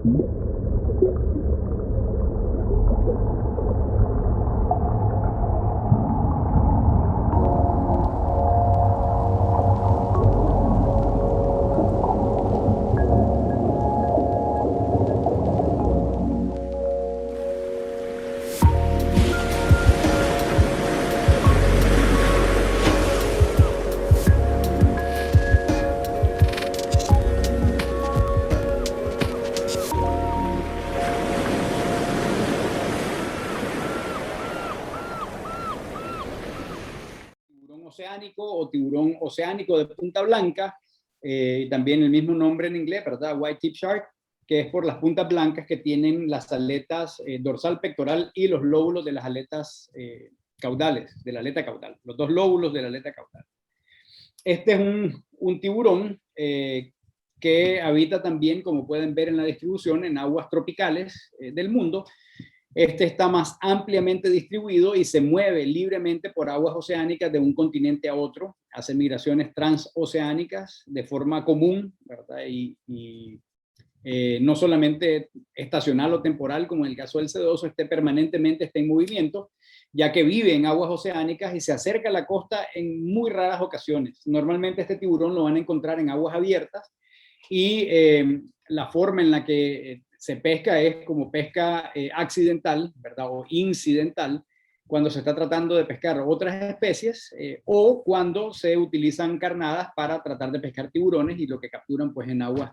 Tiburón oceánico o tiburón oceánico de punta blanca, y también el mismo nombre en inglés, ¿verdad? White tip shark, que es por las puntas blancas que tienen las aletas dorsal, pectoral y los lóbulos de las aletas caudales, de la aleta caudal, los dos lóbulos de la aleta caudal. Este es un tiburón que habita también, como pueden ver en la distribución, en aguas tropicales del mundo. Este está más ampliamente distribuido y se mueve libremente por aguas oceánicas de un continente a otro, hace migraciones transoceánicas de forma común, ¿verdad? No solamente estacional o temporal, como en el caso del sedoso, permanentemente está en movimiento, ya que vive en aguas oceánicas y se acerca a la costa en muy raras ocasiones. Normalmente este tiburón lo van a encontrar en aguas abiertas y la forma en la que se pesca es como pesca accidental, ¿verdad? O incidental, cuando se está tratando de pescar otras especies o cuando se utilizan carnadas para tratar de pescar tiburones y lo que capturan pues en aguas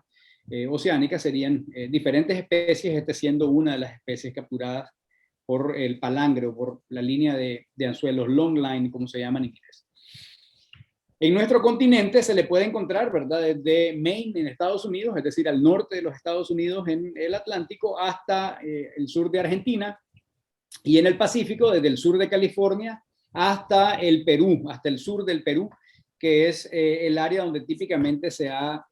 oceánicas serían diferentes especies, este siendo una de las especies capturadas por el palangre o por la línea de anzuelos long line, como se llama en inglés. En nuestro continente se le puede encontrar, ¿verdad? Desde Maine en Estados Unidos, es decir, al norte de los Estados Unidos en el Atlántico, hasta el sur de Argentina, y en el Pacífico, desde el sur de California hasta el Perú, hasta el sur del Perú, que es el área donde típicamente se ha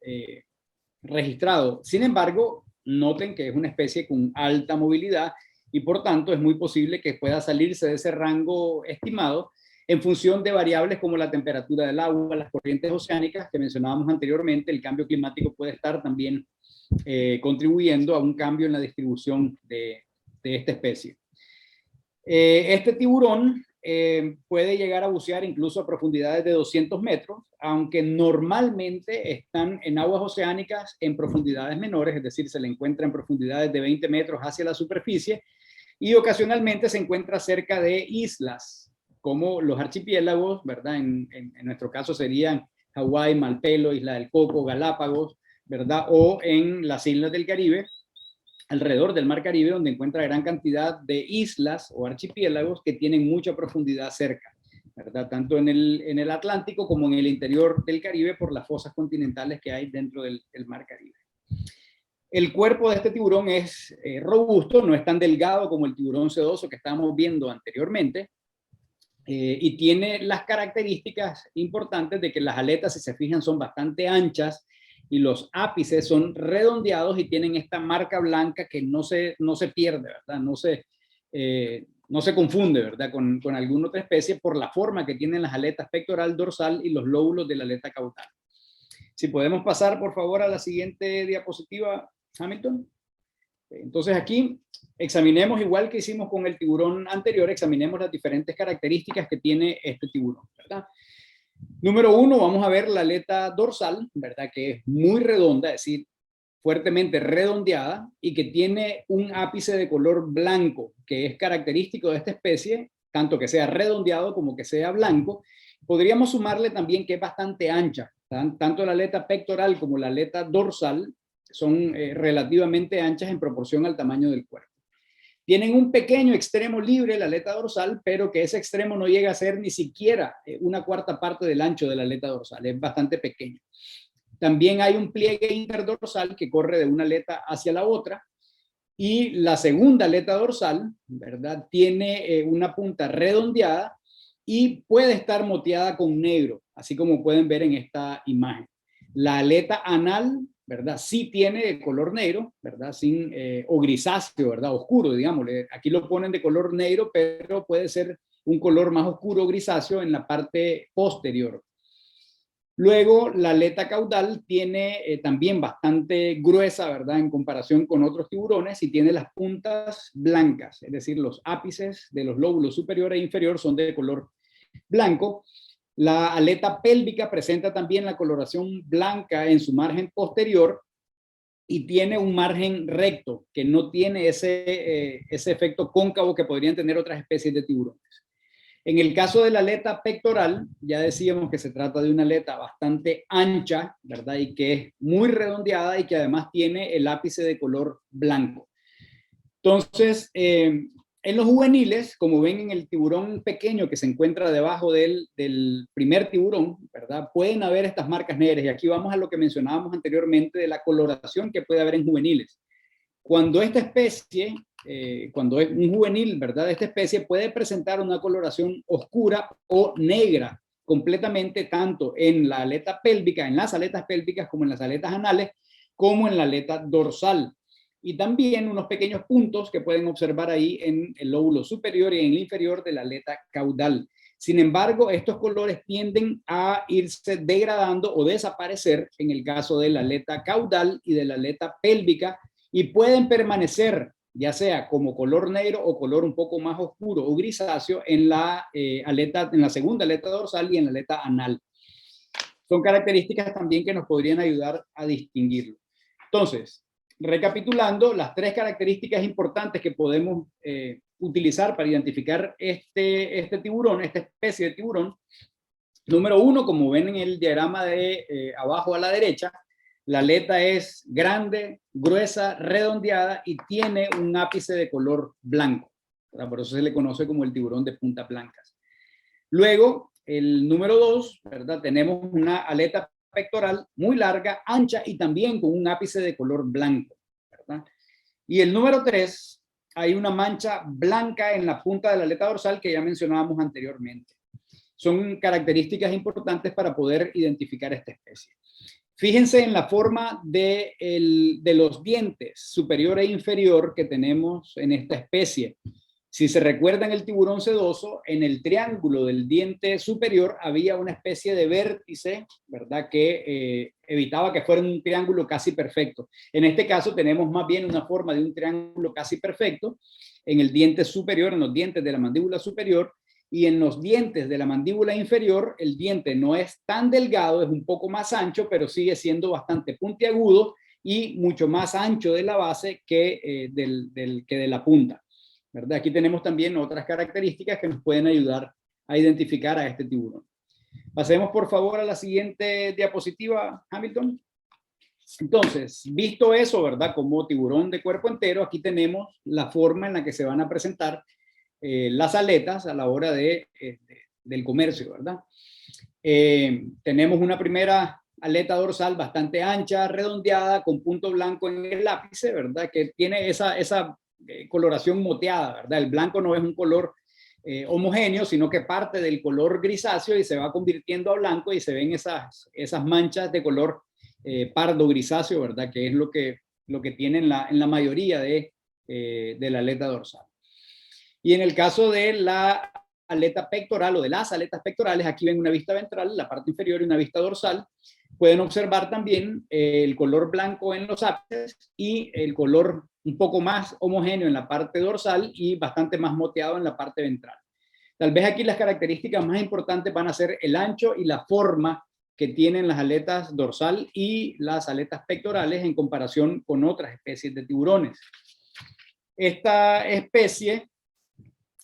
registrado. Sin embargo, noten que es una especie con alta movilidad y por tanto es muy posible que pueda salirse de ese rango estimado en función de variables como la temperatura del agua, las corrientes oceánicas que mencionábamos anteriormente. El cambio climático puede estar también contribuyendo a un cambio en la distribución de esta especie. Este tiburón puede llegar a bucear incluso a profundidades de 200 metros, aunque normalmente están en aguas oceánicas en profundidades menores, es decir, se le encuentra en profundidades de 20 metros hacia la superficie y ocasionalmente se encuentra cerca de islas, como los archipiélagos, ¿verdad? En nuestro caso serían Hawái, Malpelo, Isla del Coco, Galápagos, ¿verdad? O en las islas del Caribe, alrededor del Mar Caribe, donde encuentra gran cantidad de islas o archipiélagos que tienen mucha profundidad cerca, ¿verdad? Tanto en el Atlántico como en el interior del Caribe por las fosas continentales que hay dentro del Mar Caribe. El cuerpo de este tiburón es robusto, no es tan delgado como el tiburón sedoso que estábamos viendo anteriormente, y tiene las características importantes de que las aletas, si se fijan, son bastante anchas y los ápices son redondeados y tienen esta marca blanca que no se pierde, ¿verdad? No se confunde, ¿verdad? Con alguna otra especie por la forma que tienen las aletas pectoral, dorsal y los lóbulos de la aleta caudal. Si podemos pasar, por favor, a la siguiente diapositiva, Hamilton. Entonces aquí examinemos, igual que hicimos con el tiburón anterior, examinemos las diferentes características que tiene este tiburón, ¿verdad? Número uno, vamos a ver la aleta dorsal, ¿verdad? Que es muy redonda, es decir, fuertemente redondeada y que tiene un ápice de color blanco, que es característico de esta especie, tanto que sea redondeado como que sea blanco. Podríamos sumarle también que es bastante ancha, tanto la aleta pectoral como la aleta dorsal son relativamente anchas en proporción al tamaño del cuerpo. Tienen un pequeño extremo libre, la aleta dorsal, pero que ese extremo no llega a ser ni siquiera una cuarta parte del ancho de la aleta dorsal, es bastante pequeño. También hay un pliegue interdorsal que corre de una aleta hacia la otra, y la segunda aleta dorsal, ¿verdad? Tiene una punta redondeada y puede estar moteada con negro, así como pueden ver en esta imagen. La aleta anal, ¿verdad? Sí tiene color negro, ¿verdad? Sin, o grisáceo, ¿verdad? Oscuro, digamos. Aquí lo ponen de color negro, pero puede ser un color más oscuro grisáceo en la parte posterior. Luego, la aleta caudal tiene también bastante gruesa, ¿verdad? En comparación con otros tiburones, y tiene las puntas blancas, es decir, los ápices de los lóbulos superior e inferior son de color blanco. La aleta pélvica presenta también la coloración blanca en su margen posterior y tiene un margen recto, que no tiene ese efecto cóncavo que podrían tener otras especies de tiburones. En el caso de la aleta pectoral, ya decíamos que se trata de una aleta bastante ancha, ¿verdad? Y que es muy redondeada y que además tiene el ápice de color blanco. Entonces, en los juveniles, como ven en el tiburón pequeño que se encuentra debajo del primer tiburón, ¿verdad? Pueden haber estas marcas negras. Y aquí vamos a lo que mencionábamos anteriormente de la coloración que puede haber en juveniles. Cuando esta especie, cuando es un juvenil, ¿verdad? Esta especie puede presentar una coloración oscura o negra completamente, tanto en la aleta pélvica, en las aletas pélvicas, como en las aletas anales, como en la aleta dorsal. Y también unos pequeños puntos que pueden observar ahí en el lóbulo superior y en el inferior de la aleta caudal. Sin embargo, estos colores tienden a irse degradando o desaparecer en el caso de la aleta caudal y de la aleta pélvica, y pueden permanecer ya sea como color negro o color un poco más oscuro o grisáceo en la aleta, en la segunda aleta dorsal y en la aleta anal. Son características también que nos podrían ayudar a distinguirlo. Entonces, recapitulando, las tres características importantes que podemos utilizar para identificar este tiburón, esta especie de tiburón. Número uno, como ven en el diagrama de abajo a la derecha, la aleta es grande, gruesa, redondeada y tiene un ápice de color blanco. Por eso se le conoce como el tiburón de puntas blancas. Luego, el número dos, ¿verdad? Tenemos una aleta pectoral muy larga, ancha y también con un ápice de color blanco, ¿verdad? Y el número tres, hay una mancha blanca en la punta de la aleta dorsal que ya mencionábamos anteriormente. Son características importantes para poder identificar esta especie. Fíjense en la forma de los dientes superior e inferior que tenemos en esta especie. Si se recuerdan el tiburón sedoso, en el triángulo del diente superior había una especie de vértice, ¿verdad? Que evitaba que fuera un triángulo casi perfecto. En este caso tenemos más bien una forma de un triángulo casi perfecto en el diente superior, en los dientes de la mandíbula superior, y en los dientes de la mandíbula inferior el diente no es tan delgado, es un poco más ancho, pero sigue siendo bastante puntiagudo y mucho más ancho de la base que de la punta, ¿verdad? Aquí tenemos también otras características que nos pueden ayudar a identificar a este tiburón. Pasemos por favor a la siguiente diapositiva, Hamilton. Entonces, visto eso, ¿verdad? Como tiburón de cuerpo entero, aquí tenemos la forma en la que se van a presentar las aletas a la hora del comercio, ¿verdad? Tenemos una primera aleta dorsal bastante ancha, redondeada, con punto blanco en el ápice, ¿verdad? Que tiene esa coloración moteada, ¿verdad? El blanco no es un color homogéneo, sino que parte del color grisáceo y se va convirtiendo a blanco y se ven esas manchas de color pardo grisáceo, ¿verdad? Que es lo que tiene en la mayoría de la aleta dorsal. Y en el caso de la aleta pectoral o de las aletas pectorales, aquí ven una vista ventral, la parte inferior y una vista dorsal. Pueden observar también el color blanco en los ápices y el color un poco más homogéneo en la parte dorsal y bastante más moteado en la parte ventral. Tal vez aquí las características más importantes van a ser el ancho y la forma que tienen las aletas dorsal y las aletas pectorales en comparación con otras especies de tiburones. Esta especie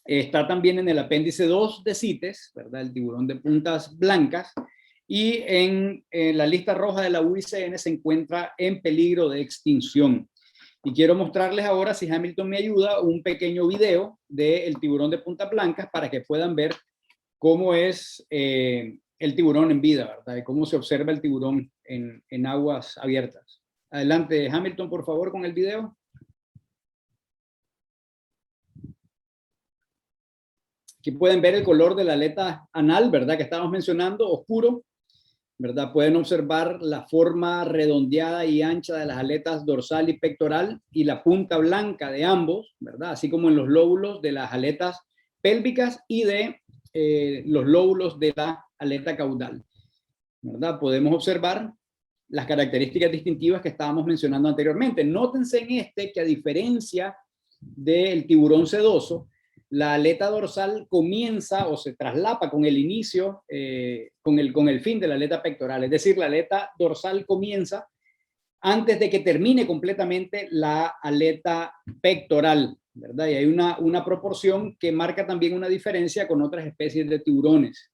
está también en el apéndice 2 de CITES, ¿verdad? El tiburón de puntas blancas, y en la lista roja de la UICN se encuentra en peligro de extinción. Y quiero mostrarles ahora, si Hamilton me ayuda, un pequeño video del tiburón de puntas blancas para que puedan ver cómo es el tiburón en vida, ¿verdad? Y cómo se observa el tiburón en aguas abiertas. Adelante, Hamilton, por favor, con el video. Aquí pueden ver el color de la aleta anal, ¿verdad? Que estábamos mencionando, oscuro, ¿verdad? Pueden observar la forma redondeada y ancha de las aletas dorsal y pectoral y la punta blanca de ambos, ¿verdad? Así como en los lóbulos de las aletas pélvicas y de los lóbulos de la aleta caudal. ¿verdad? Podemos observar las características distintivas que estábamos mencionando anteriormente. Nótense en este que, a diferencia del tiburón sedoso, la aleta dorsal comienza o se traslapa con el inicio, con el fin de la aleta pectoral. Es decir, la aleta dorsal comienza antes de que termine completamente la aleta pectoral, ¿verdad? Y hay una proporción que marca también una diferencia con otras especies de tiburones.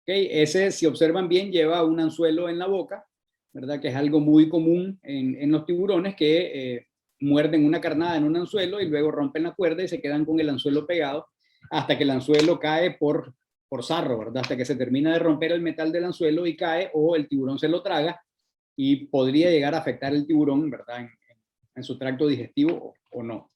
¿Okay? Ese, si observan bien, lleva un anzuelo en la boca, ¿verdad? Que es algo muy común en los tiburones, que muerden una carnada en un anzuelo y luego rompen la cuerda y se quedan con el anzuelo pegado hasta que el anzuelo cae por sarro, ¿verdad? Hasta que se termina de romper el metal del anzuelo y cae, o el tiburón se lo traga y podría llegar a afectar el tiburón, ¿verdad? En su tracto digestivo o no.